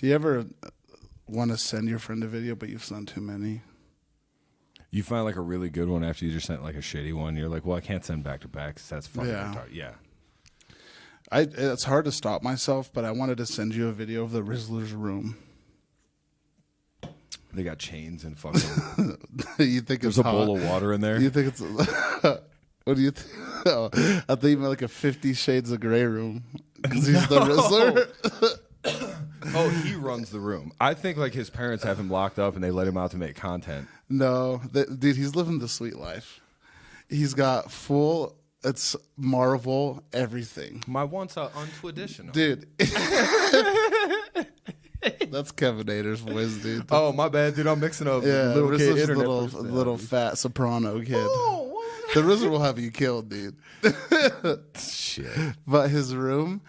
Do you ever want to send your friend a video, but you've sent too many? You find like a really good one after you just sent like a shitty one. You're like, well, I can't send back to back because that's fucking retarded. Yeah. It's hard to stop myself, but I wanted to send you a video of the Rizzler's room. They got chains and fucking. You think there's a bowl of water in there? You think it's? What do you think? Oh, I think you meant like a 50 Shades of Grey room because he's the Rizzler. Oh, he runs the room. I think like his parents have him locked up and they let him out to make content. No, dude, he's living the sweet life. He's got full. It's Marvel everything. My wants are untraditional, dude. That's Kevin Ader's voice, dude. Oh, my bad, dude. I'm mixing up little kid internet. Little fat soprano kid. Oh, the Rizzler will have you killed, dude. Shit. But his room,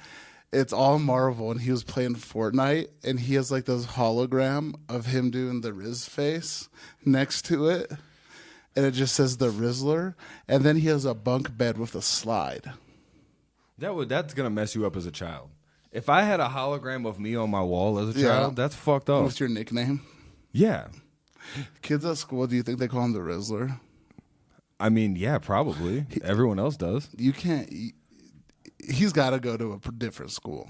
it's all Marvel, and he was playing Fortnite, and he has like this hologram of him doing the Riz face next to it, and it just says the Rizzler, and then he has a bunk bed with a slide. That's gonna mess you up as a child. If I had a hologram of me on my wall as a child, that's fucked up. What's your nickname? Yeah. Kids at school, do you think they call him the Rizzler? I mean, yeah, probably. Everyone else does. You can't. He's got to go to a different school.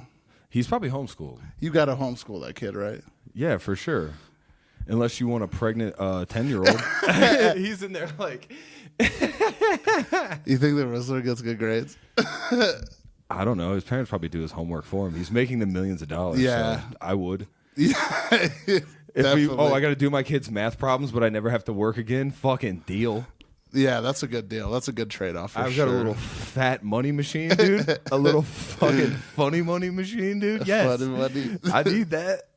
He's probably homeschooled. You got to homeschool that kid, right? Yeah, for sure. Unless you want a pregnant 10-year-old. He's in there like. You think the Rizzler gets good grades? I don't know. His parents probably do his homework for him. He's making them millions of dollars. Yeah. So I would. Yeah. I got to do my kids' math problems, but I never have to work again. Fucking deal. Yeah, that's a good deal. That's a good trade-off. I've got a little fat money machine, dude. A little fucking funny money machine, dude. Yes. Funny money. I need that.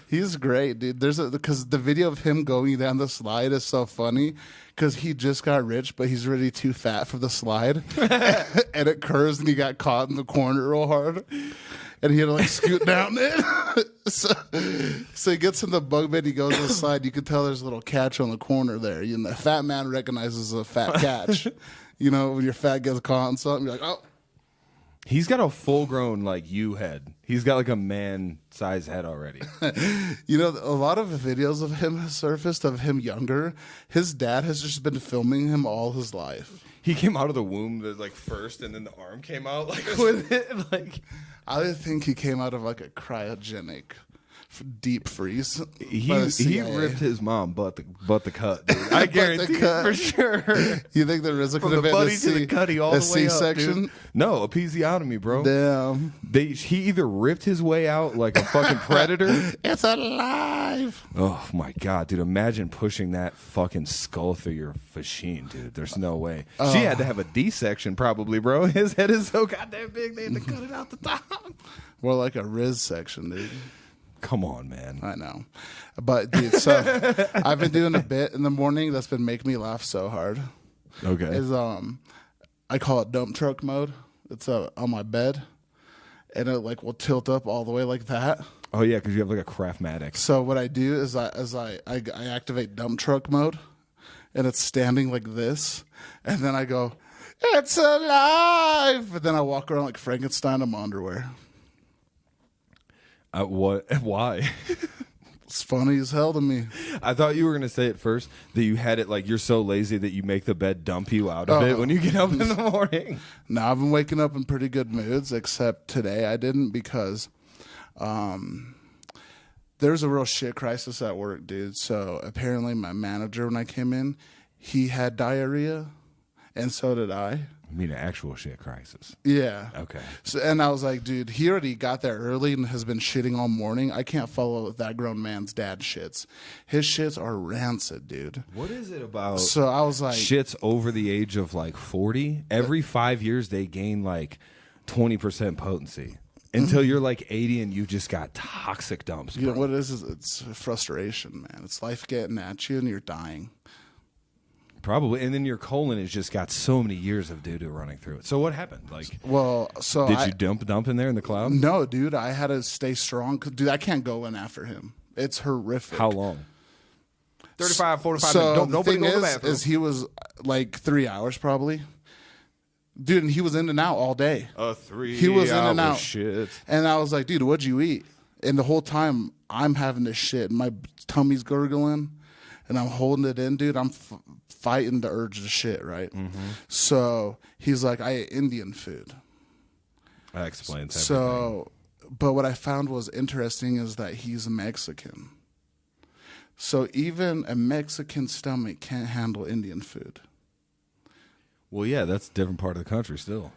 He's great, dude. Because the video of him going down the slide is so funny because he just got rich, but he's really too fat for the slide. And it curves and he got caught in the corner real hard. And he had to like scoot down it. So he gets in the bunk bed, he goes to the slide. You can tell there's a little catch on the corner there. You know, the fat man recognizes a fat catch. You know, when your fat gets caught on something, you're like, oh. He's got a full-grown, like, you head. He's got, like, a man-sized head already. You know, a lot of videos of him have surfaced of him younger. His dad has just been filming him all his life. He came out of the womb, like, first, and then the arm came out, like, with it. Like, I think he came out of, like, a cryogenic deep freeze. He ripped his mom but the cut, dude. I guarantee it for sure. You think the Rizzler could have been a C-section? No, episiotomy, bro. Damn. He either ripped his way out like a fucking predator. It's alive. Oh my god, dude! Imagine pushing that fucking skull through your machine, dude. There's no way. She had to have a D-section, probably, bro. His head is so goddamn big they had to cut it out the top. More like a Riz section, dude. Come on, man. I know. But, dude, so I've been doing a bit in the morning that's been making me laugh so hard. Okay. I call it dump truck mode. It's on my bed, and it like will tilt up all the way like that. Oh, yeah, because you have like a Craftmatic. So what I do is I activate dump truck mode, and it's standing like this, and then I go, it's alive! And then I walk around like Frankenstein in my underwear. What? Why? It's funny as hell to me. I thought you were going to say at first that you had it like you're so lazy that you make the bed dump you out of it when you get up in the morning. No, I've been waking up in pretty good moods, except today I didn't because there's a real shit crisis at work, dude. So apparently my manager, when I came in, he had diarrhea, and so did I. I mean, an actual shit crisis. Yeah. Okay. So, and I was like, dude, he already got there early and has been shitting all morning. I can't follow that grown man's dad shits. His shits are rancid, dude. What is it about? So I was like, shits over the age of like 40. Every 5 years they gain like 20% potency until you're like 80 and you've just got toxic dumps. Bro. You know what it is? It's frustration, man. It's life getting at you and you're dying. Probably, and then your colon has just got so many years of doo-doo running through it. So what happened? Like, well, so did you dump in there in the cloud? No, dude. I had to stay strong. Dude, I can't go in after him. It's horrific. How long? 35, 45 so minutes. Nobody go to the bathroom. Is he was like 3 hours probably. Dude, and he was in and out all day. 3 He was in and out. Shit. And I was like, dude, what'd you eat? And the whole time I'm having this shit, and my tummy's gurgling, and I'm holding it in, dude. I'm fighting the urge to shit, right? So he's like, I ate Indian food. That explains everything. So, but what I found was interesting is that he's Mexican. So even a Mexican stomach can't handle Indian food. Well, yeah, that's a different part of the country still.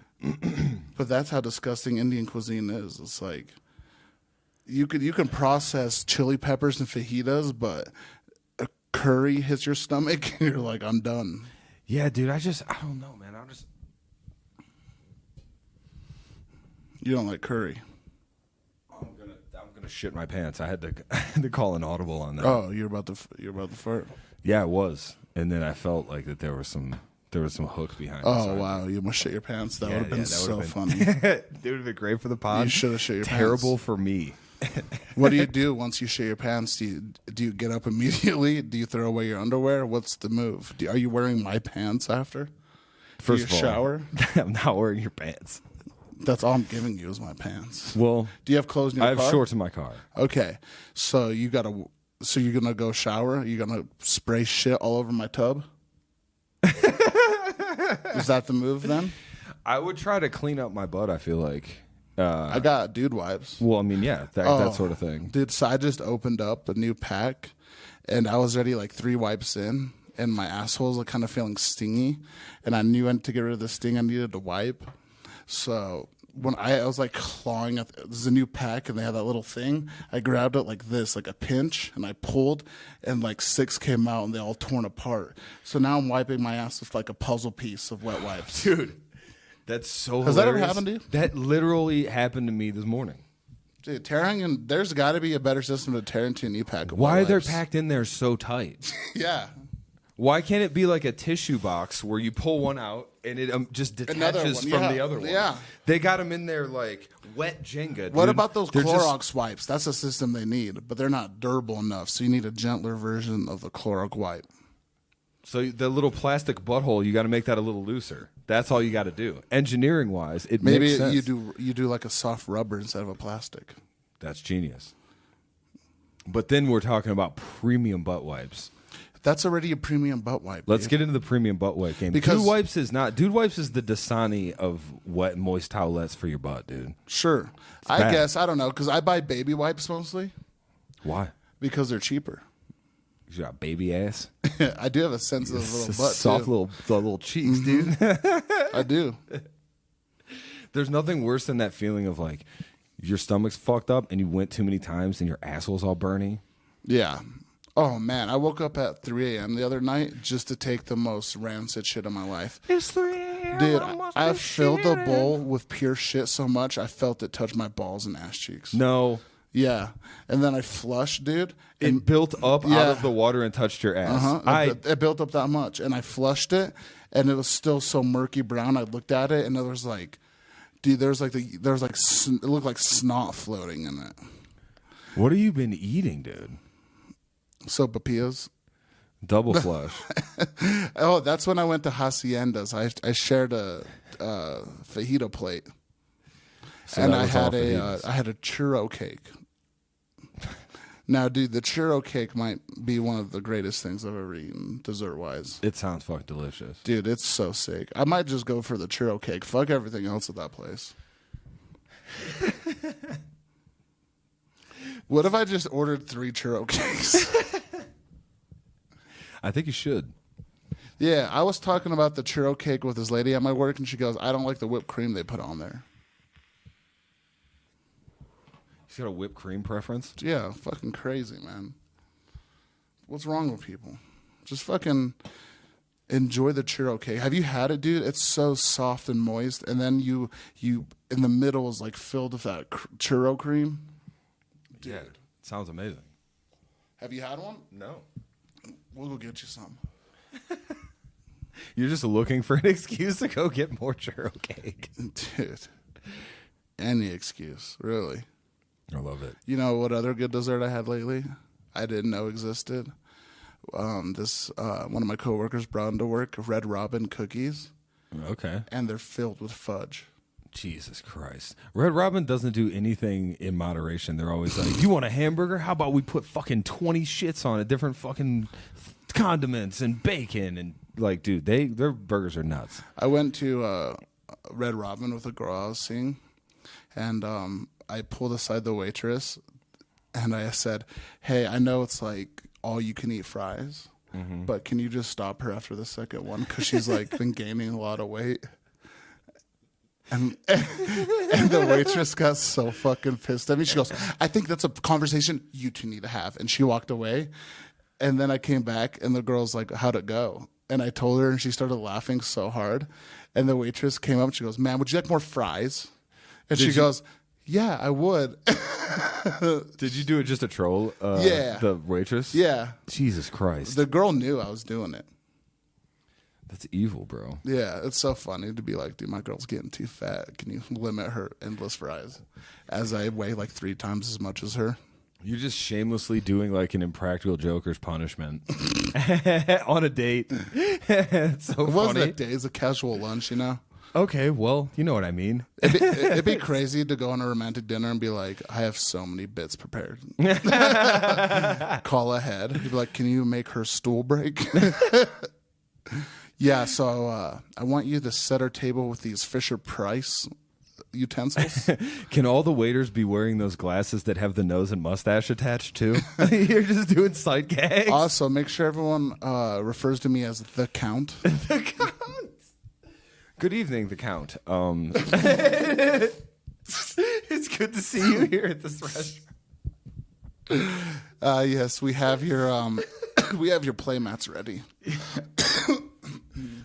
But that's how disgusting Indian cuisine is. It's like you can process chili peppers and fajitas, but a curry hits your stomach and you're like, I'm done. Yeah, dude, I don't know, man. You don't like curry. I'm gonna shit my pants. I had to call an audible on that. Oh, you're about to fart. Yeah, it was. And then I felt like that there was some hook behind it. Oh, wow. You must shit your pants. That would have been so funny. It would have been great for the pod. You should have shit your pants. Terrible for me. What do you do once you shit your pants? Do you get up immediately? Do you throw away your underwear? What's the move? Are you wearing my pants after? First of all, shower? I'm not wearing your pants. That's all I'm giving you is my pants. Well, do you have clothes in your car? I have shorts in my car. Okay. So you're going to go shower? You're going to spray shit all over my tub? Is that the move then? I would try to clean up my butt, I feel like. I got dude wipes. Well, I mean, yeah, that sort of thing. Dude, so I just opened up a new pack, and I was already like 3 wipes in, and my asshole was kind of feeling stingy, and I knew to get rid of the sting, I needed to wipe. So when I was like clawing at there's a new pack, and they had that little thing. I grabbed it like this, like a pinch, and I pulled, and like 6 came out, and they all torn apart. So now I'm wiping my ass with like a puzzle piece of wet wipes. Dude, that's so Has hilarious. that ever happened to you? That literally happened to me this morning. Dude, there's got to be a better system to tear into a new pack of Why wet they're wipes. packed in there so tight? Yeah. Why can't it be like a tissue box where you pull one out and it just detaches from the other one? Yeah. They got them in there like wet Jenga, dude. What about those They're Clorox wipes? That's a system they need, but they're not durable enough, so you need a gentler version of the Clorox wipe. So the little plastic butthole, you got to make that a little looser. That's all you got to do. Engineering wise, it Maybe makes sense. you do like a soft rubber instead of a plastic. That's genius. But then we're talking about premium butt wipes. That's already a premium butt wipe. Let's get into the premium butt wipe game. Because Dude Wipes is not. Dude Wipes is the Dasani of wet, moist towelettes for your butt, dude. Sure. I guess. I don't know, because I buy baby wipes mostly. Why? Because they're cheaper. You got baby ass. I do have a sensitive little butt, soft too. little cheeks, dude. I do. There's nothing worse than that feeling of like your stomach's fucked up and you went too many times and your asshole's all burny. Yeah. Oh, man. I woke up at 3 a.m. the other night just to take the most rancid shit of my life. It's 3 a.m. Dude, I filled the bowl with pure shit so much I felt it touch my balls and ass cheeks. No. Yeah. And then I flushed, dude. It built up out of the water and touched your ass. It built up that much. And I flushed it, and it was still so murky brown. I looked at it, and it was like, dude, it looked like snot floating in it. What have you been eating, dude? Sopapillas. Double flush. Oh, that's when I went to Haciendas. I shared a fajita plate. So and that I was all had a churro cake. Now, dude, the churro cake might be one of the greatest things I've ever eaten, dessert-wise. It sounds fucking delicious. Dude, it's so sick. I might just go for the churro cake. Fuck everything else at that place. What if I just ordered 3 churro cakes? I think you should. Yeah, I was talking about the churro cake with this lady at my work, and she goes, I don't like the whipped cream they put on there. He's got a whipped cream preference? Yeah, fucking crazy, man. What's wrong with people? Just fucking enjoy the churro cake. Have you had it, dude? It's so soft and moist, and then you in the middle is like filled with that churro cream. Dude. Yeah, it sounds amazing. Have you had one? No. We'll go get you some. You're just looking for an excuse to go get more churro cake. Dude, any excuse, really. I love it. You know what other good dessert I had lately? I didn't know existed. One of my coworkers brought into work Red Robin cookies. Okay. And they're filled with fudge. Jesus Christ. Red Robin doesn't do anything in moderation. They're always like, you want a hamburger? How about we put fucking 20 shits on it, different fucking condiments and bacon and like, dude, their burgers are nuts. I went to Red Robin with a girl I was seeing, and I pulled aside the waitress, and I said, hey, I know it's like all you can eat fries, but can you just stop her after the second one? Because she's like been gaining a lot of weight. And the waitress got so fucking pissed at me. She goes, I think that's a conversation you two need to have. And she walked away. And then I came back, and the girl's like, how'd it go? And I told her, and she started laughing so hard. And the waitress came up, and she goes, man, would you like more fries? And she goes, yeah, I would. Did you do it just to troll Yeah. the waitress? Yeah. Jesus Christ. The girl knew I was doing it. That's evil, bro. Yeah, it's so funny to be like, dude, my girl's getting too fat. Can you limit her endless fries? As I weigh like 3 times as much as her. You're just shamelessly doing like an Impractical Joker's punishment on a date. It's so It wasn't funny. a day, it's a casual lunch, you know? Okay, well, you know what I mean. It'd be crazy to go on a romantic dinner and be like, I have so many bits prepared. Call ahead. You'd be like, can you make her stool break? Yeah, so I want you to set our table with these Fisher-Price utensils. Can all the waiters be wearing those glasses that have the nose and mustache attached too? You're just doing sight gags. Also, make sure everyone refers to me as the Count. The Count. Good evening, the Count. It's good to see you here at this restaurant. Yes, we have your we have your playmats ready.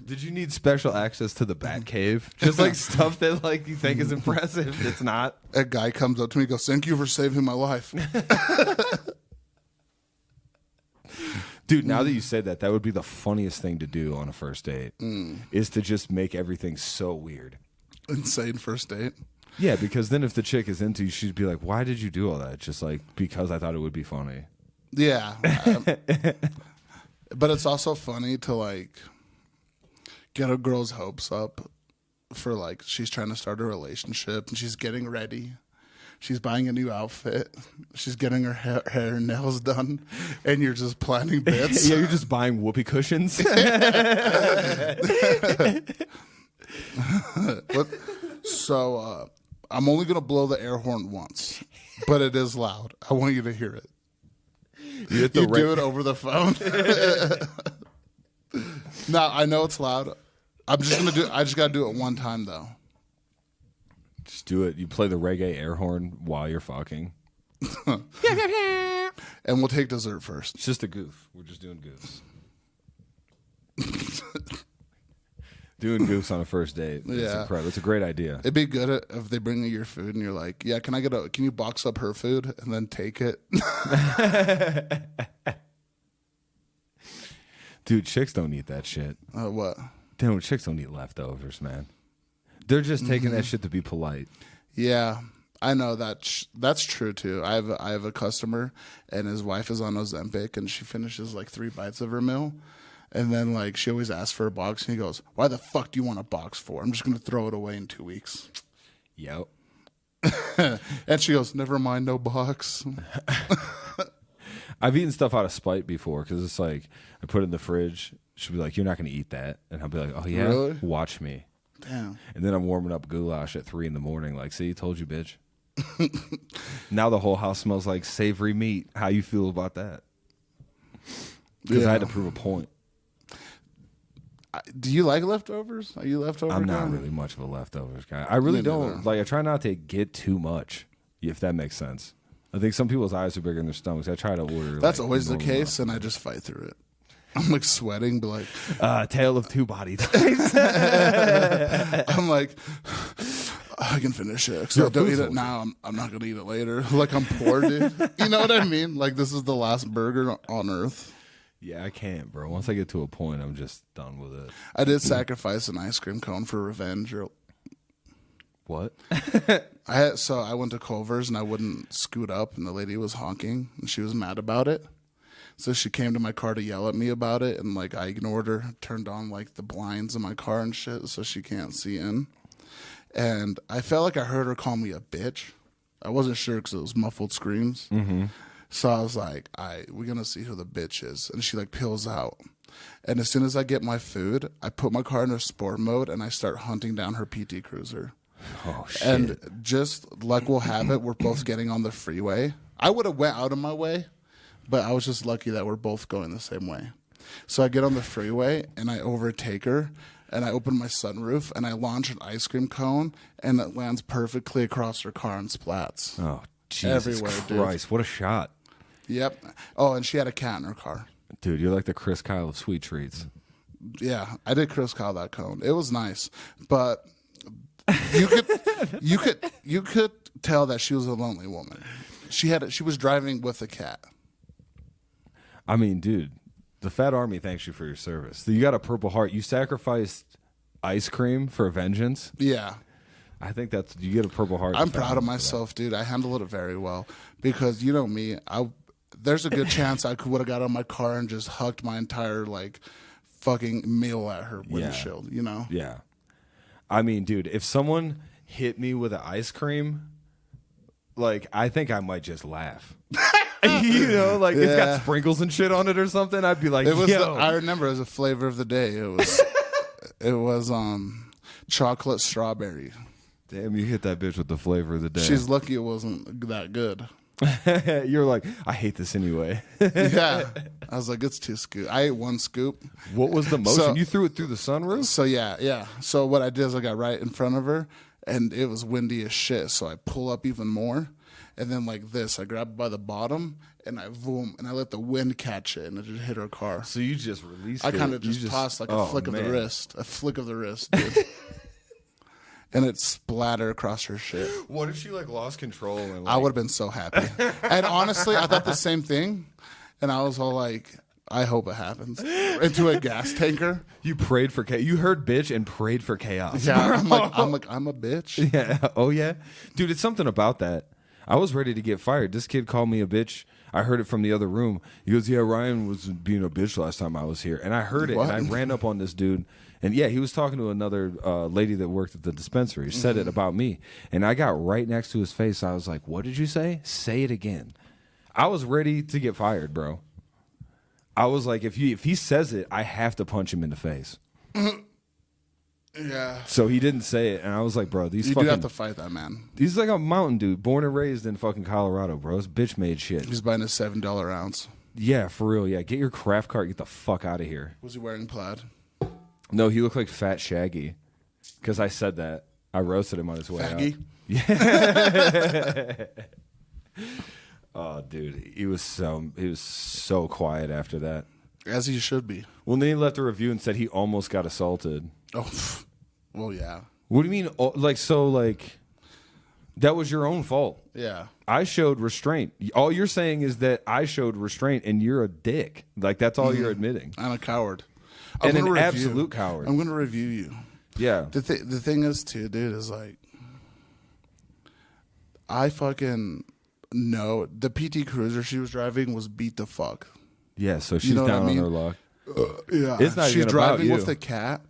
Did you need special access to the Bat Cave? Just like stuff that like you think is impressive. It's not. A guy comes up to me and goes, thank you for saving my life. Dude, now that you said that, that would be the funniest thing to do on a first date, is to just make everything so weird. Insane first date. Yeah, because then if the chick is into you, she'd be like, why did you do all that? Just like, because I thought it would be funny. Yeah. But it's also funny to like get a girl's hopes up for like she's trying to start a relationship and she's getting ready. She's buying a new outfit. She's getting her hair and nails done, and you're just planning bits. Yeah, you're just buying whoopee cushions. So I'm only gonna blow the air horn once, but it is loud. I want you to hear it. You do it over the phone. No, I know it's loud. I just gotta do it one time though. Just do it. You play the reggae air horn while you're fucking. And we'll take dessert first. It's just a goof. We're just doing goofs. Doing goofs on a first date. It's incredible. It's a great idea. It'd be good if they bring you your food and you're like, yeah, can you box up her food and then take it? Dude, chicks don't eat that shit. What? Dude, chicks don't eat leftovers, man. They're just taking that shit to be polite. Yeah, I know that's true too. I have a customer and his wife is on Ozempic and she finishes like 3 bites of her meal. And then like she always asks for a box and he goes, why the fuck do you want a box for? I'm just going to throw it away in 2 weeks. Yep. And she goes, never mind, no box. I've eaten stuff out of spite before because it's like I put it in the fridge. She'll be like, you're not going to eat that. And I'll be like, oh, yeah? Really? Watch me. Damn. And then I'm warming up goulash at 3 a.m. Like, see, told you, bitch. Now the whole house smells like savory meat. How you feel about that? Because I had to prove a point. Do you like leftovers? Are you leftover I'm guy? not really much of a leftovers guy. I really don't. Like, I try not to get too much, if that makes sense. I think some people's eyes are bigger than their stomachs. I try to order. That's like, always the case, and I just fight through it. I'm like sweating, but like tale of two body types. I'm like, I can finish it. So I don't eat it now. I'm not gonna eat it later. Like I'm poor, dude. You know what I mean? Like this is the last burger on earth. Yeah, I can't, bro. Once I get to a point, I'm just done with it. I did sacrifice an ice cream cone for revenge. What? I went to Culver's and I wouldn't scoot up, and the lady was honking, and she was mad about it. So she came to my car to yell at me about it, and like I ignored her, turned on like the blinds in my car and shit, so she can't see in. and I felt like I heard her call me a bitch. I wasn't sure because it was muffled screams. Mm-hmm. So I was like, all right, we're going to see who the bitch is. And she like peels out. And as soon as I get my food, I put my car into sport mode and I start hunting down her PT Cruiser. Oh, shit. And just like we'll have it, we're both getting on the freeway. I would have went out of my way, but I was just lucky that we're both going the same way. So I get on the freeway and I overtake her and I open my sunroof and I launch an ice cream cone and it lands perfectly across her car and splats. Oh, Jesus Everywhere, Christ. dude. What a shot. Yep. Oh, and she had a cat in her car. Dude, you're like the Chris Kyle of sweet treats. Yeah, I did Chris Kyle that cone. It was nice, but you could tell that she was a lonely woman. She was driving with a cat. I mean, dude, the Fat Army thanks you for your service. You got a Purple Heart. You sacrificed ice cream for vengeance. Yeah. I think you get a Purple Heart. I'm proud of myself, dude. I handled it very well because you know me. There's a good chance I would have got on my car and just hucked my entire like fucking meal at her windshield. You know? Yeah. I mean, dude, if someone hit me with an ice cream, like I think I might just laugh. You know, like it's got sprinkles and shit on it or something. I'd be like, I remember it was a flavor of the day. It was chocolate strawberry. Damn, you hit that bitch with the flavor of the day. She's lucky it wasn't that good. You're like, I hate this anyway. Yeah. I was like, it's 2 scoops. I ate 1 scoop. What was the motion? You threw it through the sunroof? So yeah. So what I did is I got right in front of her and it was windy as shit. So I pull up even more. And then like this, I grab it by the bottom and I boom, and I let the wind catch it and it just hit her car. So you just released it. I kind of just tossed like a flick of the wrist. A flick of the wrist, dude. And it splattered across her shit. What if she like lost control? And, like... I would have been so happy. And honestly, I thought the same thing. And I was all like, I hope it happens. Into a gas tanker. You prayed for chaos. You heard bitch and prayed for chaos. Yeah, I'm a bitch. Yeah. Oh yeah, dude. It's something about that. I was ready to get fired. This kid called me a bitch. I heard it from the other room. He goes, yeah, Ryan was being a bitch last time I was here. And I heard it, and I ran up on this dude. And, yeah, he was talking to another lady that worked at the dispensary. He said it about me. And I got right next to his face. I was like, what did you say? Say it again. I was ready to get fired, bro. I was like, if he says it, I have to punch him in the face. Yeah. So he didn't say it, and I was like, bro, you do have to fight that man. He's like a mountain dude, born and raised in fucking Colorado, bro. This bitch made shit. He's buying a $7 ounce. Yeah, for real. Yeah, get your craft cart. Get the fuck out of here. Was he wearing plaid? No, he looked like Fat Shaggy. Because I said that. I roasted him on his way Faggy? out. Yeah. Oh, dude, he was so quiet after that. As he should be. Well, then he left a review and said he almost got assaulted. Oh, well, yeah. What do you mean? That was your own fault. Yeah. I showed restraint. All you're saying is that I showed restraint, and you're a dick. Like that's all you're admitting. I'm a coward. And an absolute coward. I'm going to review you. Yeah. The thing is, too, dude, is like, I fucking know the PT Cruiser she was driving was beat the fuck. Yeah, so she's down on her luck. Yeah, it's not she's even driving about you. with the cat,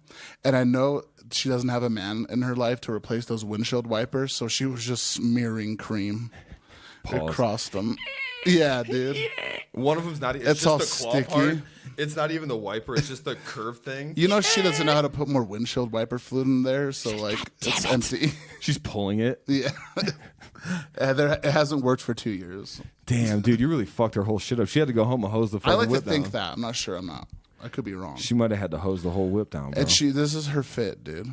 and I know she doesn't have a man in her life to replace those windshield wipers, so she was just smearing cream across them. Yeah, dude. One of them's not. It's just all the claw sticky. part. It's not even the wiper. It's just the curved thing. You know she doesn't know how to put more windshield wiper fluid in there, so like it's empty. She's pulling it. Yeah, it hasn't worked for 2 years. Damn, dude, you really fucked her whole shit up. She had to go home and hose the fucking I like whip to think down. that. I'm not sure. I'm not. I could be wrong. She might have had to hose the whole whip down, bro. And this is her fit, dude.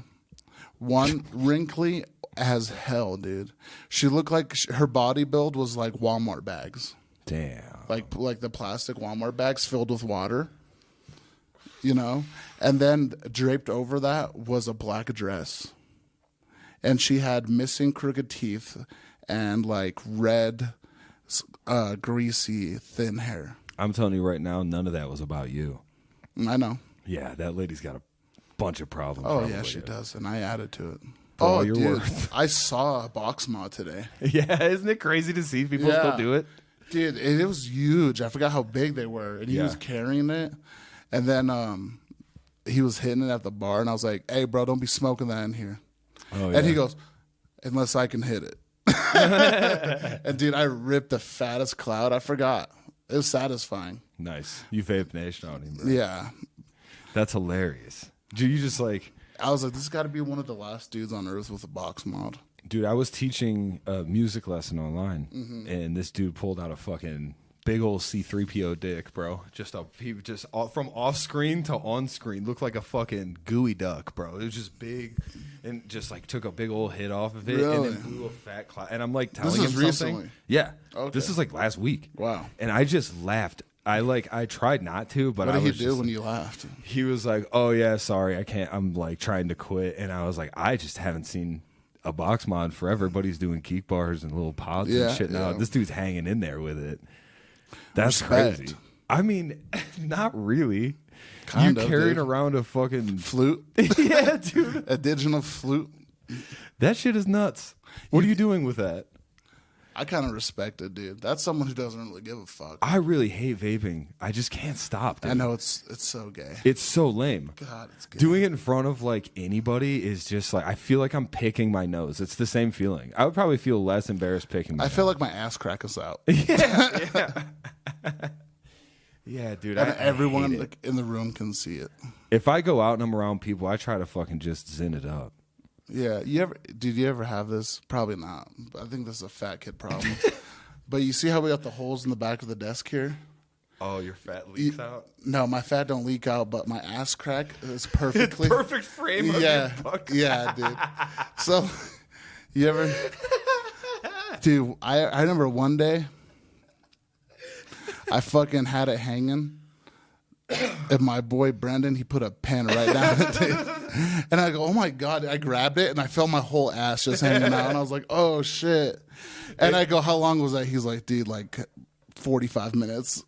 One wrinkly as hell, dude. She looked like her body build was like Walmart bags. Damn. Like the plastic Walmart bags filled with water. You know? And then draped over that was a black dress. And she had missing crooked teeth and like red, greasy, thin hair. I'm telling you right now, none of that was about you. I know. Yeah, that lady's got a bunch of problems. Oh, yeah, she does. And I added to it. For all oh, your dude. worth. I saw a box mod today. Yeah, isn't it crazy to see people still do it? Dude, it was huge. I forgot how big they were. And he was carrying it. And then he was hitting it at the bar. And I was like, hey, bro, don't be smoking that in here. Oh, And he yeah. goes, unless I can hit it. And dude, I ripped the fattest cloud. I forgot. It was satisfying. Nice. You Vape Nation on him, bro. Yeah. That's hilarious. Dude, you just like, I was like, this has got to be one of the last dudes on earth with a box mod. dude, I was teaching a music lesson online, and this dude pulled out a fucking big old C3PO dick, bro. From off screen to on screen, looked like a fucking gooey duck, bro. It was just big, and just like took a big old hit off of it, Really? and then blew a fat cloud. And I'm like telling This him is something. recently? Yeah, Okay. this is like last week. Wow. And I just laughed. I tried not to, but What I did he was do just when you laughed? he was like, "Oh yeah, sorry, I can't. I'm like trying to quit." And I was like, "I just haven't seen a box mod for everybody's doing geek bars and little pods Yeah, and shit now. yeah. This dude's hanging in there with it. That's Respect. crazy. I mean, not really. Kind you of, carrying dude. around a fucking Flute? yeah, dude. A digital flute? That shit is nuts. What are you doing with that? I kind of respect it, dude. That's someone who doesn't really give a fuck. I really hate vaping. I just can't stop. Dude. I know it's so gay. It's so lame. God, it's gay. Doing it in front of like anybody is just like I feel like I'm picking my nose. It's the same feeling. I would probably feel less embarrassed picking my I nose. feel like my ass crack is out. yeah. Yeah, dude. And I everyone hate it. like, in the room can see it. If I go out and I'm around people, I try to fucking just zen it up. Yeah. Did you ever have this? Probably not. But I think this is a fat kid problem. But you see how we got the holes in the back of the desk here? Oh, your fat leaks out. No, my fat don't leak out, but my ass crack is perfectly. Perfect frame of Yeah. your buck. Yeah, dude. So, you ever. Dude, I remember one day I fucking had it hanging. And my boy Brendan, he put a pen right down it, dude. And I go, oh my God. I grabbed it and I felt my whole ass just hanging out. And I was like, oh shit. And I go, how long was that? He's like, dude, like 45 minutes.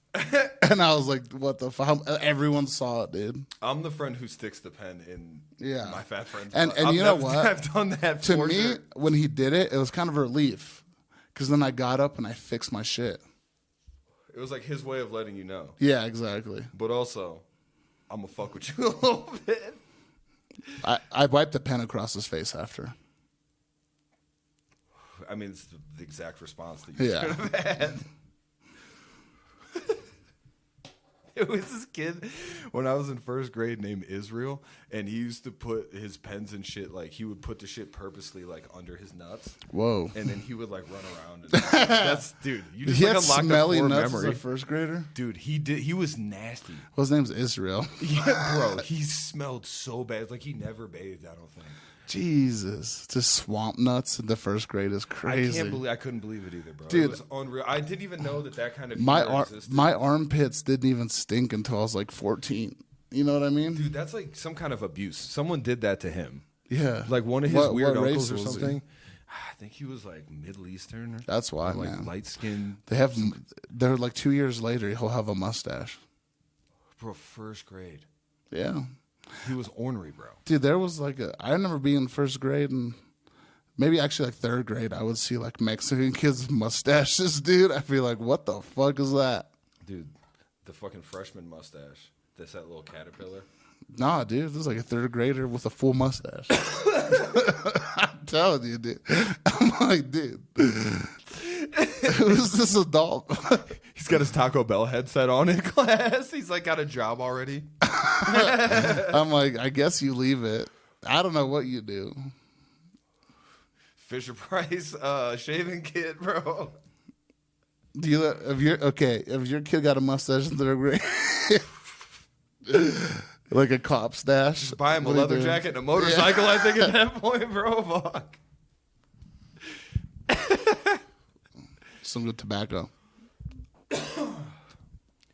And I was like, what the fuck? Everyone saw it, dude. I'm the friend who sticks the pen in my fat friend's And butt. you know what? I've done that To for me, sure. when he did it, it was kind of a relief. Because then I got up and I fixed my shit. It was like his way of letting you know. Yeah, exactly. But also, I'm going to fuck with you a little bit. I wiped the pen across his face after. I mean, it's the exact response that you Yeah. should have had. It was this kid when I was in first grade named Israel, and he used to put his pens and shit, like, he would put the shit purposely, like, under his nuts. Whoa. And then he would, like, run around. And that's, dude, you just, He like, had unlocked a smelly core nuts memory. as a first grader? Dude, he was nasty. Well, his name's Israel. Yeah, bro, he smelled so bad. Like, he never bathed, I don't think. Jesus. Just swamp nuts in the first grade is crazy. I couldn't believe it either, bro. Dude. It was unreal. I didn't even know that kind of My humor existed. my armpits didn't even stink until I was like 14. You know what I mean? Dude, that's like some kind of abuse. Someone did that to him. Yeah. Like one of his weird what race uncles or was he? something. I think he was like Middle Eastern. Or That's why, like man. light skinned. They're like 2 years later, he'll have a mustache. Bro, first grade. Yeah. He was ornery, bro. Dude, there was like I remember being in first grade and maybe actually like third grade, I would see like Mexican kids with mustaches, dude. I'd be like, what the fuck is that? Dude, the fucking freshman mustache. That's that little caterpillar. Nah, dude, this is like a third grader with a full mustache. I'm telling you, dude. I'm like, dude, who's this adult? He's got his Taco Bell headset on in class. He's like got a job already. I'm like, I guess you leave it. I don't know what you do. Fisher Price shaving kit, bro. Do you if your kid got a mustache in third grade, like a cop stash, Just buy him a what do you leather do? jacket and a motorcycle, I think, at that point, bro. Fuck. Some good tobacco.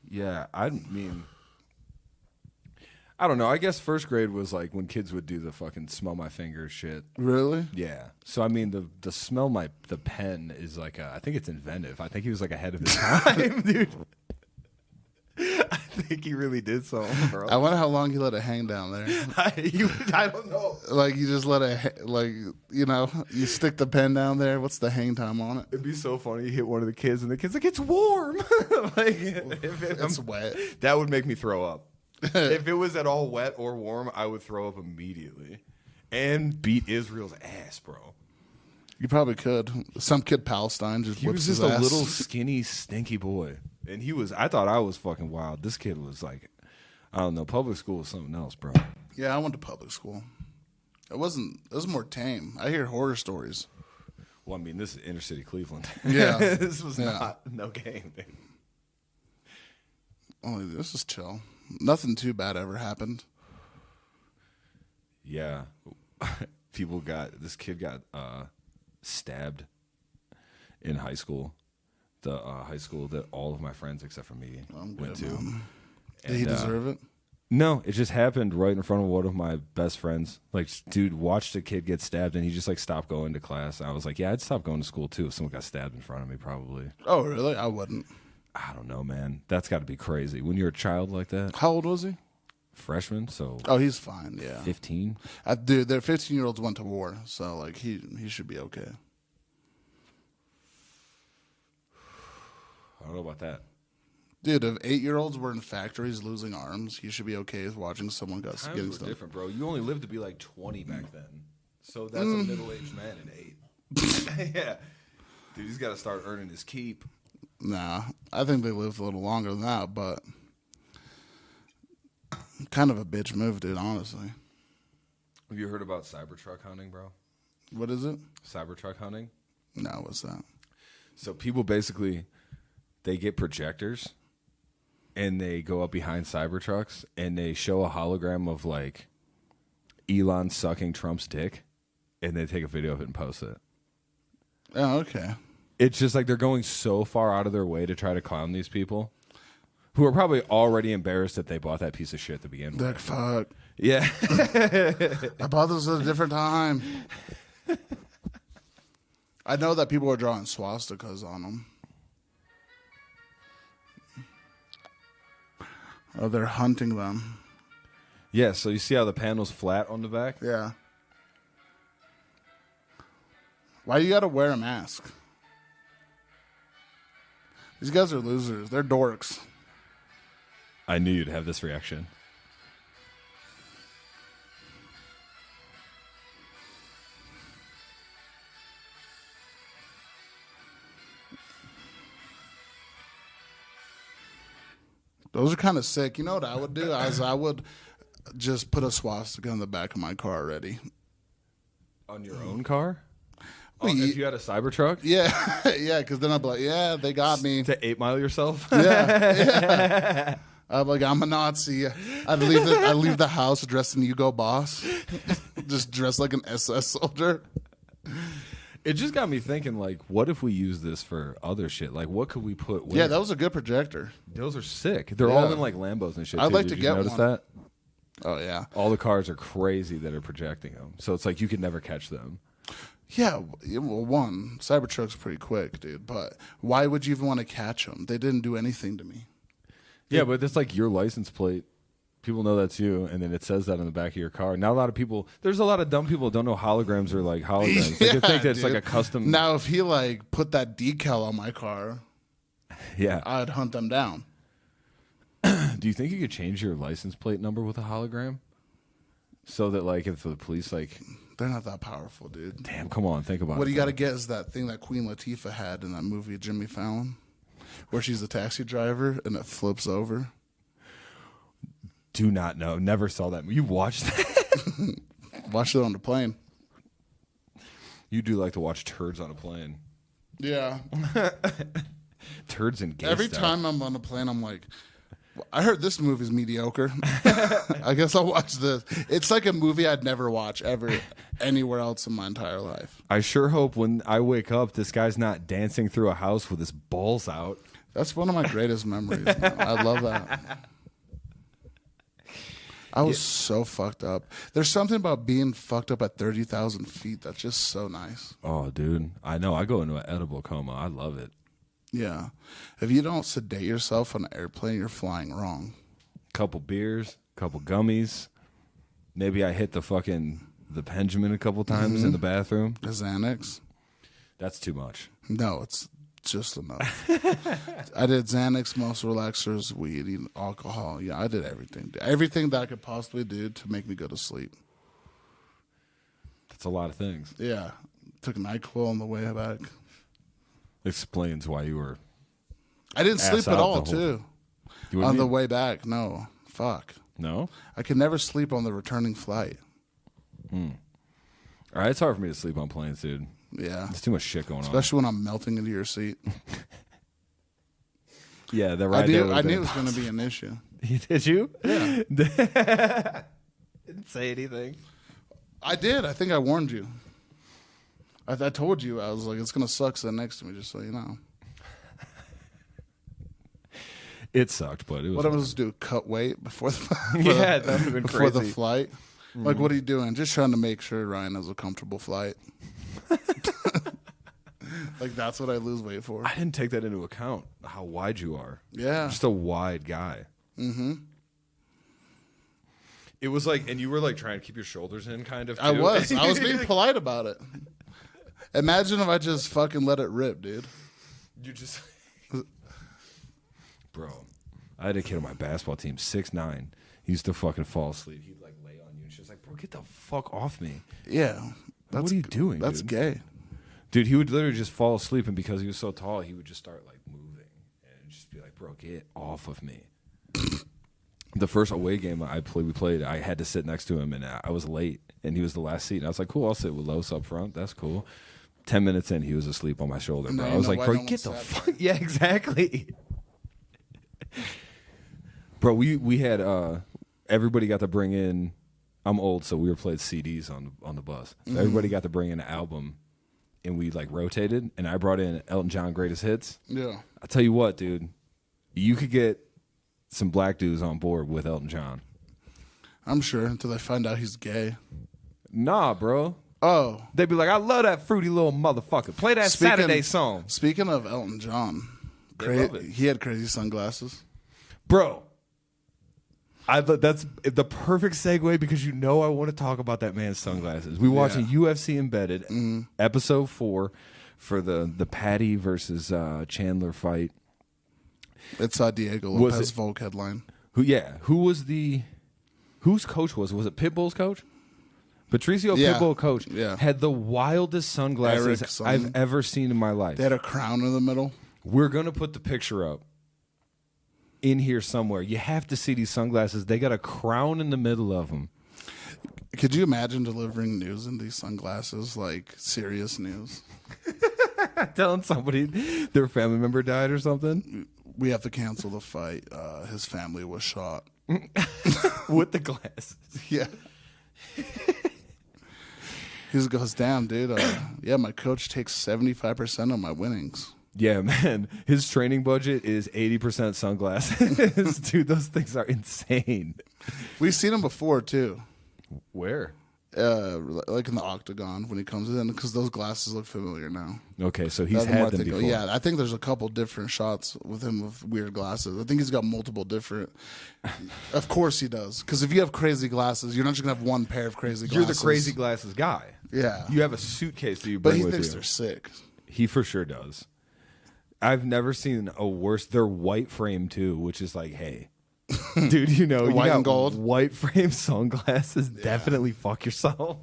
Yeah, I mean, I don't know. I guess first grade was like when kids would do the fucking smell my fingers shit. Really? Yeah. So I mean, the smell the pen is like I think it's inventive. I think he was like ahead of his time, dude. I think he really did something, bro. I wonder how long he let it hang down there. I don't know. Like you just let it, like you stick the pen down there. What's the hang time on it? It'd be so funny. You hit one of the kids, and the kid's like, "It's warm." Like, It's wet. That would make me throw up. If it was at all wet or warm, I would throw up immediately. and beat Israel's ass, bro. You probably could. Some kid Palestine just He whips was just his a ass. little skinny, stinky boy. And I thought I was fucking wild. This kid was like, I don't know, public school was something else, bro. Yeah, I went to public school. It was more tame. I hear horror stories. Well, I mean, this is inner city Cleveland. Yeah. This was Yeah. no game, dude. Oh, this is chill. Nothing too bad ever happened. Yeah. This kid got stabbed in high school. The high school that all of my friends except for me went to. Man. Did he deserve it? No, it just happened right in front of one of my best friends. Like, dude watched a kid get stabbed, and he just, like, stopped going to class. I was like, yeah, I'd stop going to school, too, if someone got stabbed in front of me, probably. Oh, really? I wouldn't. I don't know, man. That's got to be crazy. When you're a child like that. How old was he? Freshman, so. Oh, he's fine, yeah. 15? Dude, their 15-year-olds went to war, so, like, he should be okay. I don't know about that. Dude, if 8-year-olds were in factories losing arms, he should be okay with watching someone getting Times were stuff. different, bro. You only lived to be like 20 back then. So that's a middle-aged man at 8. Yeah. Dude, he's got to start earning his keep. Nah, I think they lived a little longer than that, but kind of a bitch move, dude, honestly. Have you heard about Cybertruck hunting, bro? What is it? Cybertruck hunting? No, what's that? So people basically, they get projectors and they go up behind Cybertrucks and they show a hologram of like Elon sucking Trump's dick and they take a video of it and post it. Oh, okay. It's just like they're going so far out of their way to try to clown these people who are probably already embarrassed that they bought that piece of shit to begin with. Like, fuck. Yeah. I bought this at a different time. I know that people are drawing swastikas on them. Oh, they're hunting them. Yeah, so you see how the panel's flat on the back? Yeah. Why you gotta wear a mask? These guys are losers. They're dorks. I knew you'd have this reaction. Those are kind of sick. You know what I would do? I would just put a swastika in the back of my car already. On your own car? Well, If you had a Cybertruck? Yeah, yeah, because then I'd be like, yeah, they got me. To 8 Mile yourself? Yeah. I'm like, I'm a Nazi. I'd leave the house dressed in Hugo Boss. Just dressed like an SS soldier. It just got me thinking, like, what if we use this for other shit? Like, what could we put with Yeah, that was a good projector. Those are sick. They're all in, like, Lambos and shit, I'd too. like Did to you get notice one. that? Oh, yeah. All the cars are crazy that are projecting them. So it's like you could never catch them. Yeah, well, one, Cybertruck's pretty quick, dude. But why would you even want to catch them? They didn't do anything to me. Yeah, but it's like your license plate. People know that's you, and then it says that on the back of your car. Now, there's a lot of dumb people who don't know holograms are like holograms. They think that it's like a custom. Now, if he like put that decal on my car, Yeah. I'd hunt them down. Do you think you could change your license plate number with a hologram? So that, like, if the police, like, They're not that powerful, dude. damn, come on, think about it. What you got to get is that thing that Queen Latifah had in that movie Jimmy Fallon, where she's a taxi driver and it flips over. Do not know. Never saw that. You watched that? Watched it on the plane. You do like to watch turds on a plane. Yeah. Turds and gay Every stuff. time I'm on a plane, I'm like, I heard this movie's mediocre. I guess I'll watch this. It's like a movie I'd never watch ever anywhere else in my entire life. I sure hope when I wake up, this guy's not dancing through a house with his balls out. That's one of my greatest memories, man. I love that. I was so fucked up. There's something about being fucked up at 30,000 feet that's just so nice. Oh, dude. I know. I go into an edible coma. I love it. Yeah. If you don't sedate yourself on an airplane, you're flying wrong. Couple beers, couple gummies. Maybe I hit the Benjamin a couple times in the bathroom. The Xanax? That's too much. No, it's just enough. I did Xanax, muscle relaxers, weed, even alcohol. Yeah, I did everything. Everything that I could possibly do to make me go to sleep. That's a lot of things. Yeah. Took NyQuil on the way back. Explains why you were. I didn't sleep at all, too. On the mean? way back. No. Fuck. No? I could never sleep on the returning flight. All right, it's hard for me to sleep on planes, dude. Yeah. There's too much shit going on. Especially when I'm melting into your seat. Yeah, the I ride knew it was going to be an issue. Did you? Yeah. Didn't say anything. I did. I think I warned you. I told you. I was like, it's going to suck sitting next to me, just so you know. It sucked, but it was. What am I supposed to do? Cut weight before the yeah, that would have been before crazy. the flight? Like, what are you doing? Just trying to make sure Ryan has a comfortable flight. Like, that's what I lose weight for. I didn't take that into account, how wide you are. Yeah. Just a wide guy. Mm-hmm. It was like, and you were like trying to keep your shoulders in, kind of, too. I was being polite about it. Imagine if I just fucking let it rip, dude. You just... Bro, I had a kid on my basketball team, 6'9". He used to fucking fall asleep. He'd like lay on you and she's like, bro, get the fuck off me. Yeah. What are you doing, That's dude? gay. Dude, he would literally just fall asleep, and because he was so tall, he would just start like moving and just be like, bro, get off of me. The first away game we played, I had to sit next to him, and I was late, and he was the last seat. And I was like, cool, I'll sit with Los up front. That's cool. 10 minutes in, he was asleep on my shoulder, bro. I was like, bro, get the fuck. Yeah, exactly. Bro, we had everybody got to bring in. I'm old, so we were playing CDs on the bus. So everybody got to bring in an album, and we like rotated. And I brought in Elton John Greatest Hits. Yeah. I tell you what, dude, you could get some black dudes on board with Elton John. I'm sure until they find out he's gay. Nah, bro. Oh, They'd be like, I love that fruity little motherfucker. Play that Saturday song. Speaking of Elton John, love it. he had crazy sunglasses. Bro, that's the perfect segue because you know I want to talk about that man's sunglasses. We watching UFC Embedded, episode 4 for the Patty versus Chandler fight. It's Diego Lopez Volk headline. Whose coach was it Pitbull's coach? Patricio Pitbull coach had the wildest sunglasses I've ever seen in my life. They had a crown in the middle. We're going to put the picture up in here somewhere. You have to see these sunglasses. They got a crown in the middle of them. Could you imagine delivering news in these sunglasses, like serious news? Telling somebody their family member died or something? We have to cancel the fight. His family was shot. With the glasses. Yeah. He just goes, damn, dude. Yeah, my coach takes 75% of my winnings. Yeah, man. His training budget is 80% sunglasses. Dude, those things are insane. We've seen him before, too. Where? Like in the octagon when he comes in, because those glasses look familiar now. Okay, so he's had them before. Yeah, I think there's a couple different shots with him with weird glasses. I think he's got multiple different. Of course he does, because if you have crazy glasses, you're not just gonna have one pair of crazy glasses. You're the crazy glasses guy. Yeah, you have a suitcase that you bring with you. But he thinks they're sick. He for sure does. I've never seen a worse. They're white frame too, which is like, hey. Dude, you know, white and gold, white frame sunglasses. Definitely fuck yourself.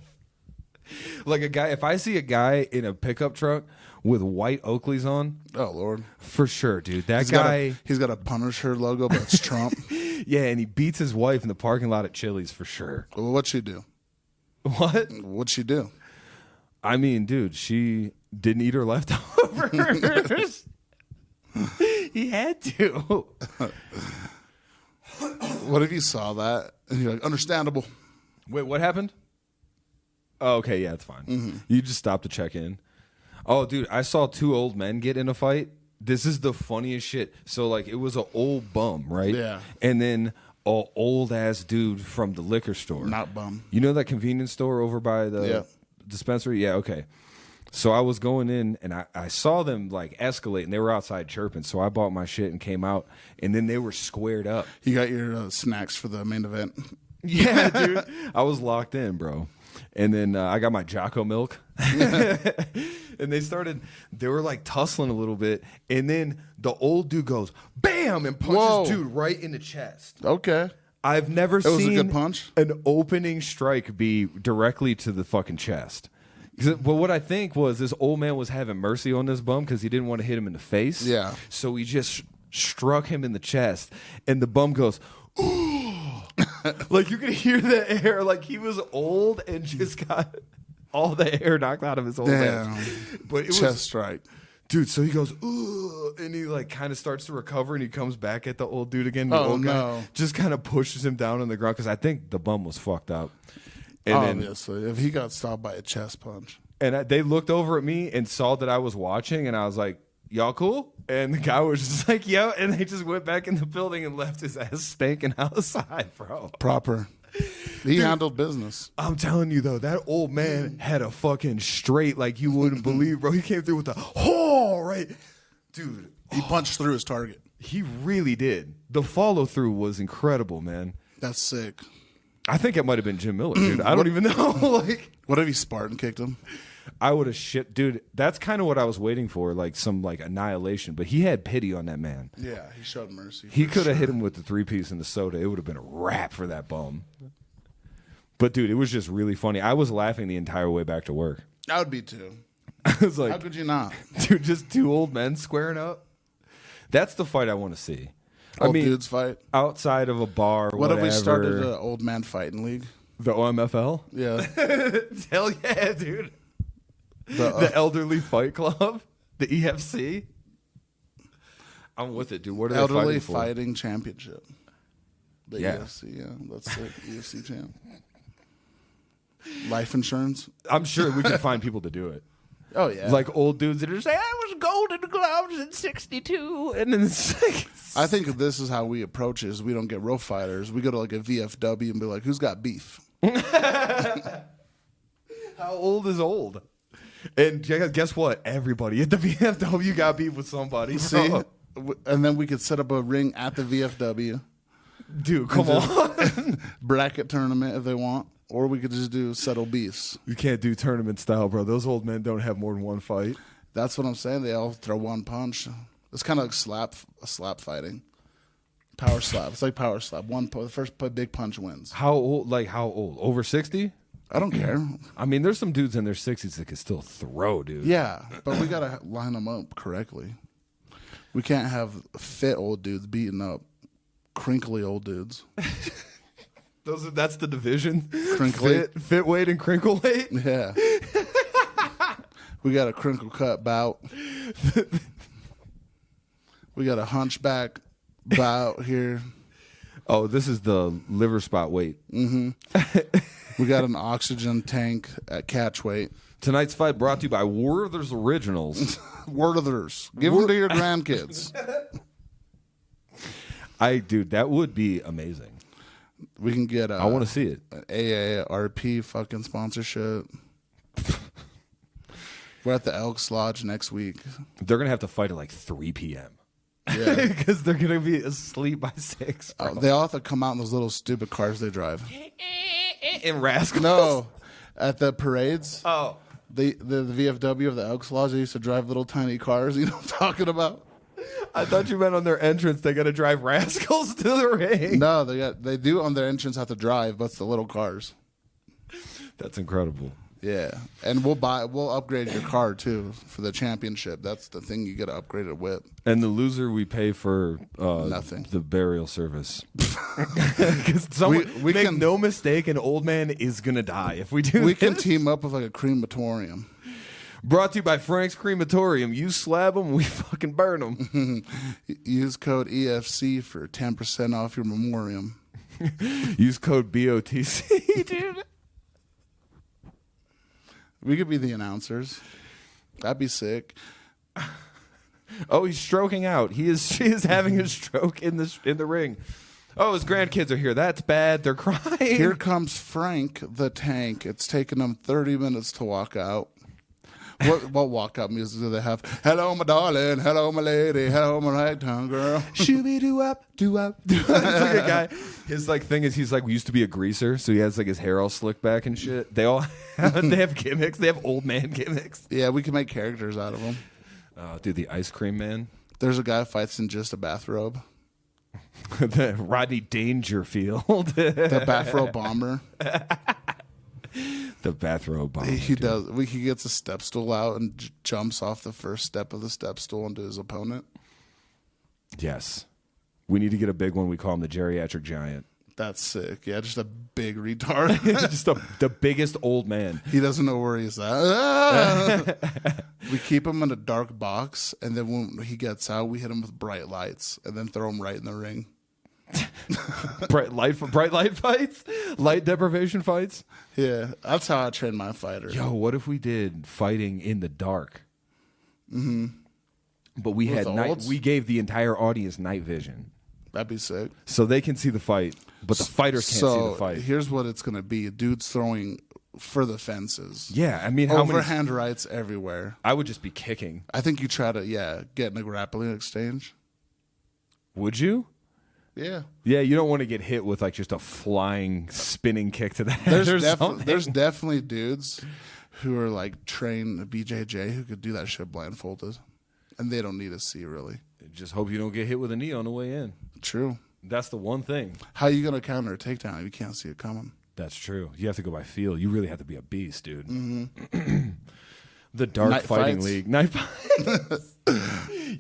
Like a guy, if I see a guy in a pickup truck with white Oakleys on, oh Lord, for sure, dude. He's got a Punisher logo, but it's Trump. Yeah, and he beats his wife in the parking lot at Chili's for sure. Well, what'd she do? What'd she do? I mean, dude, she didn't eat her leftovers. He had to. What if you saw that and you're like, understandable? Wait, what happened? Oh, okay, yeah, it's fine. Mm-hmm. You just stopped to check in. Oh, dude, I saw 2 old men get in a fight. This is the funniest shit. So, like, it was an old bum, right? Yeah. And then an old-ass dude from the liquor store. Not bum. You know that convenience store over by the dispensary? Yeah, okay. So I was going in, and I saw them, like, escalate, and they were outside chirping. So I bought my shit and came out, and then they were squared up. You got your snacks for the main event? Yeah, dude. I was locked in, bro. And then I got my Jocko milk. And they were, like, tussling a little bit. And then the old dude goes, bam, and punches dude right in the chest. Okay. I've never seen a good punch. An opening strike be directly to the fucking chest. But what I think was this old man was having mercy on this bum because he didn't want to hit him in the face. Yeah. So he just struck him in the chest, and the bum goes, ooh. Like you could hear the air. Like he was old and just got all the air knocked out of his old Damn. head. But it Chest was, strike. dude. So he goes, ooh, and he like kind of starts to recover, and he comes back at the old dude again. The old guy just kind of pushes him down on the ground because I think the bum was fucked up. And obviously, if he got stopped by a chest punch. And they looked over at me and saw that I was watching, and I was like, y'all cool? And the guy was just like, yeah. And they just went back in the building and left his ass stinking outside, bro. Proper. He handled business. I'm telling you, though, that old man had a fucking straight like you wouldn't believe, bro. He came through with the, right? Dude. He punched through his target. He really did. The follow-through was incredible, man. That's sick. I think it might have been Jim Miller, dude. I don't even know. Like, what if he Spartan kicked him? I would have shit, dude. That's kind of what I was waiting for, like some like annihilation. But he had pity on that man. Yeah, he showed mercy. He could have hit him with the 3-piece and the soda. It would have been a wrap for that bum. But dude, it was just really funny. I was laughing the entire way back to work. I would be too. I was like, how could you not? Dude, just two old men squaring up. That's the fight I want to see. Old dudes fight outside of a bar. What if we started an old man fighting league? The OMFL? Yeah. Hell yeah, dude. The Elderly Fight Club, the EFC. I'm with it, dude. What are they Elderly fighting Fighting Championship? The EFC, yeah, that's the EFC champ. Life insurance. I'm sure we can find people to do it. Oh yeah, like old dudes that are saying, "I was Golden Gloves in '62," and then it's like, I think this is how we approach it. Is we don't get real fighters. We go to like a VFW and be like, "Who's got beef?" How old is old? And guess what? Everybody at the VFW got beef with somebody. See, and then we could set up a ring at the VFW. Dude, come on. Bracket tournament if they want. Or we could just do settle beefs. You can't do tournament style, bro. Those old men don't have more than one fight. That's what I'm saying. They all throw one punch. It's kind of like slap fighting. Power slap. It's like power slap. The first big punch wins. How old? Like how old? Over 60? I don't care. I mean, there's some dudes in their 60s that can still throw, dude. Yeah, but we got to line them up correctly. We can't have fit old dudes beating up crinkly old dudes. That's the division. Crinkly. Fit weight and crinkle weight. Yeah. We got a crinkle cut bout. We got a hunchback bout here. Oh, this is the liver spot weight. Mm-hmm. We got an oxygen tank at catch weight. Tonight's fight brought to you by Werther's Originals. Werther's. Give them to your grandkids. Dude, that would be amazing. We can get I want to see it. An AARP fucking sponsorship. We're at the Elks Lodge next week. They're going to have to fight at like 3 p.m. Yeah. Because they're going to be asleep by 6. They all have to come out in those little stupid cars they drive. And rascals. No. At the parades. Oh. The VFW of the Elks Lodge, they used to drive little tiny cars. You know what I'm talking about? I thought you meant on their entrance they got to drive rascals to the ring. No, they do on their entrance have to drive, but it's the little cars. That's incredible. Yeah, and we'll upgrade your car too for the championship. That's the thing, you get to upgrade it with. And the loser we pay for nothing. The burial service. Because we make no mistake, an old man is gonna die if we do. We can team up with like a crematorium. Brought to you by Frank's Crematorium. You slab them, we fucking burn them. Use code EFC for 10% off your memoriam. Use code BOTC, dude. We could be the announcers. That'd be sick. Oh, he's stroking out. She is having a stroke in the ring. Oh, his grandkids are here. That's bad. They're crying. Here comes Frank the Tank. It's taken him 30 minutes to walk out. What walkout music do they have? Hello, my darling. Hello, my lady. Hello, my ragtime girl. Shooby doo up, doo up. Like a guy. His like thing is he's like used to be a greaser, so he has like his hair all slicked back and shit. They have gimmicks. They have old man gimmicks. Yeah, we can make characters out of them. Dude, the ice cream man. There's a guy who fights in just a bathrobe. The Rodney Dangerfield. The bathrobe bomber. The bathrobe bomb. He does. He gets a step stool out and jumps off the first step of the step stool into his opponent. Yes. We need to get a big one. We call him the geriatric giant. That's sick. Yeah, just a big retard. Just the biggest old man. He doesn't know where he's at. We keep him in a dark box, and then when he gets out, we hit him with bright lights, and then throw him right in the ring. bright light fights? Light deprivation fights? Yeah, that's how I train my fighter. Yo, what if we did fighting in the dark? Mm-hmm. But we had we gave the entire audience night vision. That'd be sick. So they can see the fight, but the fighters can't see the fight. Here's what it's gonna be: dudes throwing for the fences. Yeah, I mean, overhand rights everywhere. I would just be kicking. I think you try to get in a grappling exchange. Would you? Yeah. Yeah, you don't want to get hit with like just a flying spinning kick to the head. There's definitely dudes who are like trained BJJ who could do that shit blindfolded, and they don't need to see really. Just hope you don't get hit with a knee on the way in. True. That's the one thing. How are you gonna counter a takedown if you can't see it coming? That's true. You have to go by feel. You really have to be a beast, dude. Mm-hmm. The Dark Night Fighting fights. League. Night fights.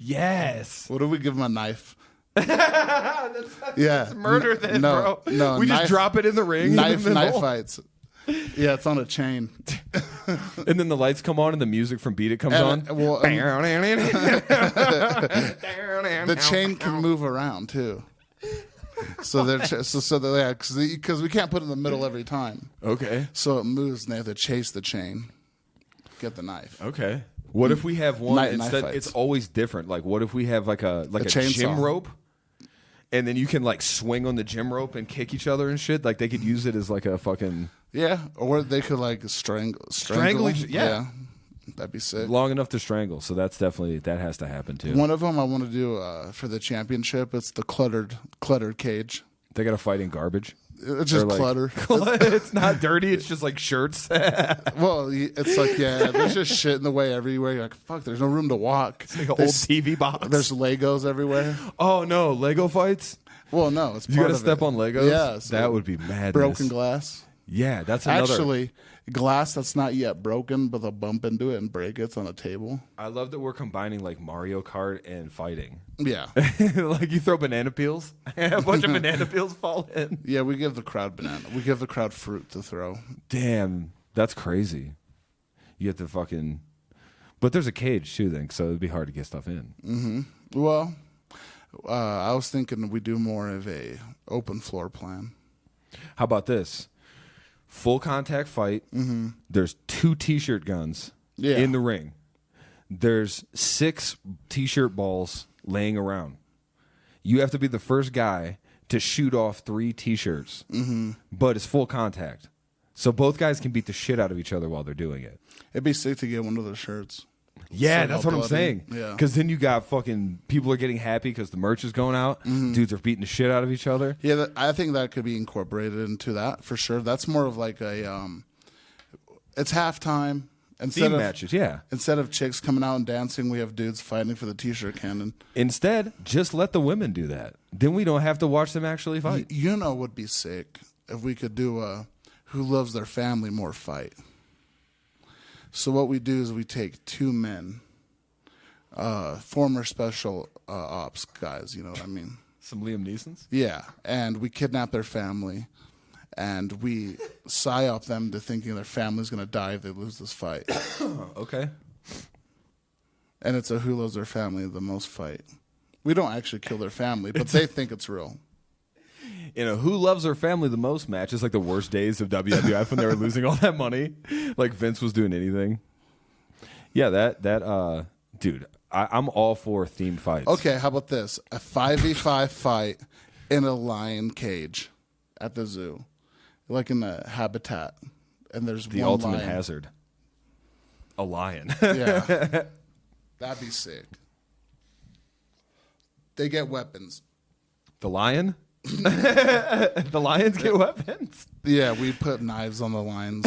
Yes. What do we give him a knife? That's murder then, bro. No, we just drop it in the ring. Knife fights. Yeah, it's on a chain. And then the lights come on and the music from Beat It comes on. Well, the chain can move around too. So they're because we can't put it in the middle every time. Okay. So it moves and they have to chase the chain. Get the knife. Okay. What if we have one instead? Fights. It's always different. Like, what if we have like a chainsaw. gym rope, and then you can like swing on the gym rope and kick each other and shit? Like they could use it as like a fucking or they could like strangle each. Yeah, that'd be sick. Long enough to strangle. So that's definitely that has to happen too. One of them I want to do for the championship. It's the cluttered cage. They got to fight in garbage. It's just clutter. It's not dirty. It's just like shirts. Well, it's like, there's just shit in the way everywhere. You're like, fuck, there's no room to walk. It's like an old TV box. There's Legos everywhere. Oh, no. Lego fights? Well, no. It's you got to step on Legos? Yeah. So that would be madness. Broken glass. Yeah, that's another. Actually, glass that's not yet broken, but they'll bump into it and break it. It's on a table. I love that we're combining like Mario Kart and fighting. Yeah. Like you throw banana peels, a bunch of banana peels fall in. Yeah, we give the crowd banana. We give the crowd fruit to throw. Damn, that's crazy. You have to fucking. But there's a cage too, then, so it'd be hard to get stuff in. Mm-hmm. Well, I was thinking we do more of a open floor plan. How about this? Full contact fight. Mm-hmm. There's 2 t-shirt guns in the ring. There's 6 t-shirt balls laying around. You have to be the first guy to shoot off 3 t-shirts, but it's full contact. So both guys can beat the shit out of each other while they're doing it. It'd be sick to get one of the shirts. Yeah, that's what I'm saying. Yeah. Because then you got fucking people are getting happy because the merch is going out. Dudes are beating the shit out of each other. Yeah, I think that could be incorporated into that for sure. That's more of like a, it's halftime. Theme matches, yeah. Instead of chicks coming out and dancing, we have dudes fighting for the t-shirt cannon. Instead, just let the women do that. Then we don't have to watch them actually fight. You know what would be sick if we could do a who loves their family more fight. So what we do is we take 2 men, former special ops guys, you know what I mean? Some Liam Neesons? Yeah, and we kidnap their family, and we psyop them to thinking their family's going to die if they lose this fight. Okay. And it's a who loves their family the most fight. We don't actually kill their family, but they think it's real. In a who loves their family the most match, it's like the worst days of WWF when they were losing all that money. Like Vince was doing anything. Yeah, that dude, I'm all for themed fights. Okay, how about this? A 5v5 fight in a lion cage at the zoo. Like in a habitat. And there's the one ultimate lion. hazard. A lion. Yeah. That'd be sick. They get weapons. The lion? The lions get weapons? Yeah, we put knives on the lions.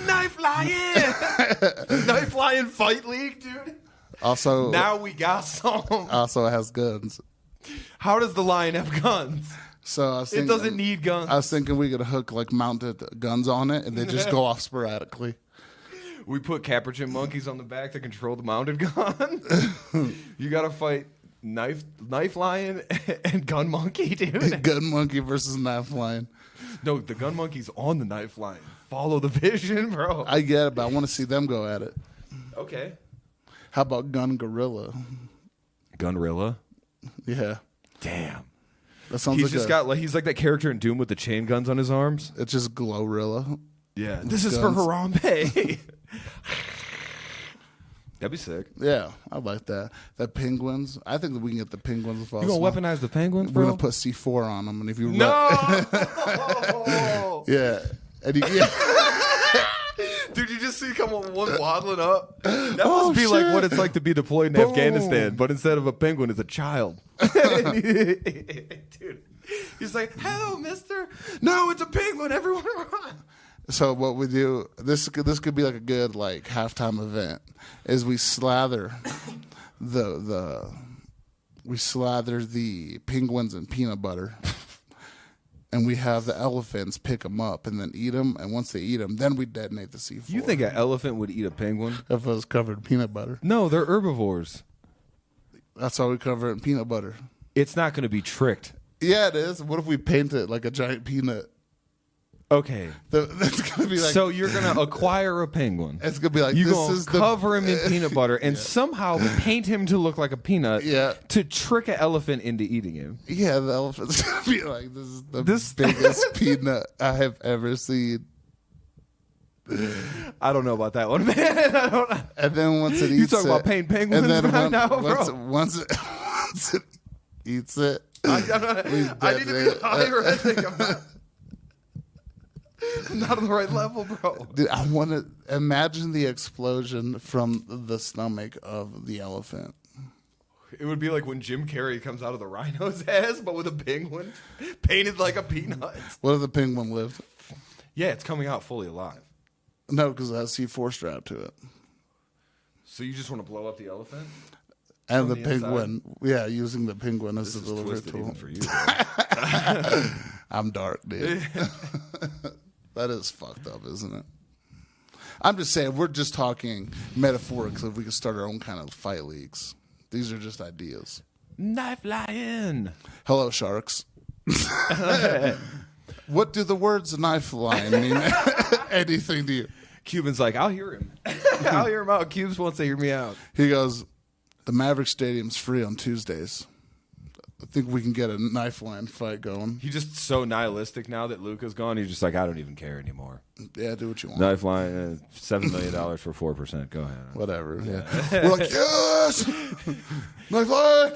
Knife lion! Knife lion fight league, dude. Also, now we got some. Also has guns. How does the lion have guns? So I was It thinking, doesn't need guns. I was thinking we could hook like mounted guns on it, and they just go off sporadically. We put capuchin monkeys on the back to control the mounted gun. You got to fight knife lion and gun monkey, dude. Gun monkey versus knife lion. No, the gun monkey's on the knife lion. Follow the vision, bro. I get it, but I want to see them go at it. Okay. How about gun gorilla? Gunrilla. Yeah, Damn. that sounds He's like just got like he's like that character in Doom with the chain guns on his arms. it's just Glorilla. Yeah. This is Guns. for Harambe. That'd be sick. Yeah, I like that. The penguins. I think that we can get the penguins with us. You gonna weaponize the penguins, We're bro? gonna put C4 on them, and if you No. yeah, and yeah. Dude, you just see come on one waddling up. That must be like shit. what it's like to be deployed in Boom. Afghanistan, but instead of a penguin, it's a child. Dude, he's like, "Hello, mister." No, it's a penguin. Everyone run. So what we do, this could be like a good like halftime event, is we slather the penguins in peanut butter, and we have the elephants pick them up and then eat them, and once they eat them, then we detonate the C4. You think an elephant would eat a penguin? if it was covered in peanut butter? No, they're herbivores. That's how we cover it in peanut butter. It's not going to be tricked. Yeah, it is. What if we paint it like a giant peanut? Okay. That's gonna be like. So you're going to acquire a penguin. It's gonna be like You're this going is to cover him in peanut butter and somehow paint him to look like a peanut to trick an elephant into eating him. Yeah, the elephant's gonna be like, this is the biggest peanut I have ever seen. I don't know about that one, man. I don't. And then once it eats You talking about painting penguins and then right now, bro? once it eats it, I need to be higher. I think I'm not on the right level, bro. dude, I want to imagine the explosion from the stomach of the elephant. It would be like when Jim Carrey comes out of the rhino's ass, but with a penguin painted like a peanut. What if the penguin lived? Yeah, it's coming out fully alive. No, because it has C4 strapped to it. So you just want to blow up the elephant? And the the penguin, yeah, using the penguin as This the is delivery twisted tool. even for you. Bro. I'm dark, dude. That is fucked up, isn't it? I'm just saying, we're just talking metaphorically. If we could start our own kind of fight leagues. These are just ideas. Knife lion. Hello, sharks. What do the words knife lion mean? Anything to you? Cuban's like, I'll hear him. I'll hear him out. Cubes wants to hear me out. He goes, the Maverick Stadium's free on Tuesdays. I think we can get a knife lion fight going. He's just so nihilistic now that Luca's gone. He's just like, I don't even care anymore. Yeah, do what you want. Knife line, $7 million for 4%. Go ahead. Whatever. Yeah. We're like, yes! Knife lion!